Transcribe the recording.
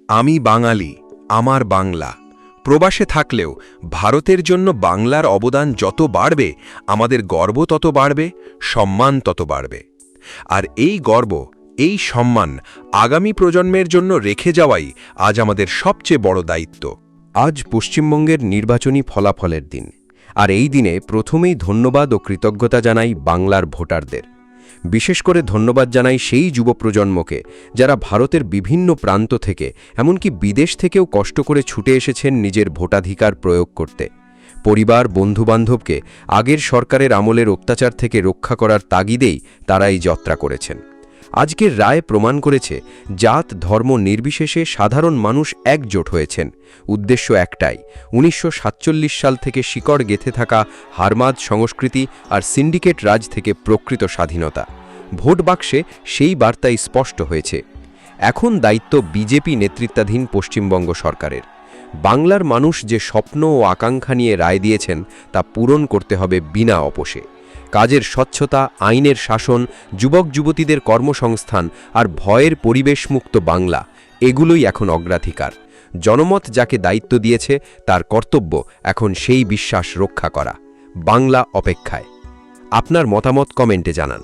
আমি বাঙালি, আমার বাংলা। প্রবাসে থাকলেও ভারতের জন্য বাংলার অবদান যত বাড়বে, আমাদের গর্ব তত বাড়বে, সম্মান তত বাড়বে। আর এই গর্ব, এই সম্মান আগামী প্রজন্মের জন্য রেখে যাওয়াই আজ আমাদের সবচেয়ে বড় দায়িত্ব। আজ পশ্চিমবঙ্গের নির্বাচনী ফলাফলের দিন, আর এই দিনে প্রথমেই ধন্যবাদ ও কৃতজ্ঞতা জানাই বাংলার ভোটারদের। বিশেষ করে ধন্যবাদ জানাই সেই যুব প্রজন্মকে যারা ভারতের বিভিন্ন প্রান্ত থেকে, এমনকি বিদেশ থেকেও কষ্ট করে ছুটে এসেছেন নিজের ভোটাধিকার প্রয়োগ করতে। পরিবার, বন্ধুবান্ধবকে আগের সরকারের আমলের অত্যাচার থেকে রক্ষা করার তাগিদেই তারা এই যাত্রা করেছেন। আজকের রায় প্রমাণ করেছে, জাত ধর্ম নির্বিশেষে সাধারণ মানুষ একজোট হয়েছেন। উদ্দেশ্য একটাই, ১৯৪৭ সাল থেকে শিকড় গেঁথে থাকা হারমাদ সংস্কৃতি আর সিন্ডিকেট রাজ থেকে প্রকৃত স্বাধীনতা। ভোট বাক্সে সেই বার্তাই স্পষ্ট হয়েছে। এখন দায়িত্ব বিজেপি নেতৃত্বাধীন পশ্চিমবঙ্গ সরকারের। বাংলার মানুষ যে স্বপ্ন ও আকাঙ্ক্ষা নিয়ে রায় দিয়েছেন তা পূরণ করতে হবে বিনা অপসে। কাজের স্বচ্ছতা, আইনের শাসন, যুবক যুবতীদের কর্মসংস্থান আর ভয়ের পরিবেশমুক্ত বাংলা, এগুলোই এখন অগ্রাধিকার। জনমত যাকে দায়িত্ব দিয়েছে তার কর্তব্য এখন সেই বিশ্বাস রক্ষা করা। বাংলা অপেক্ষায়। আপনার মতামত কমেন্টে জানান।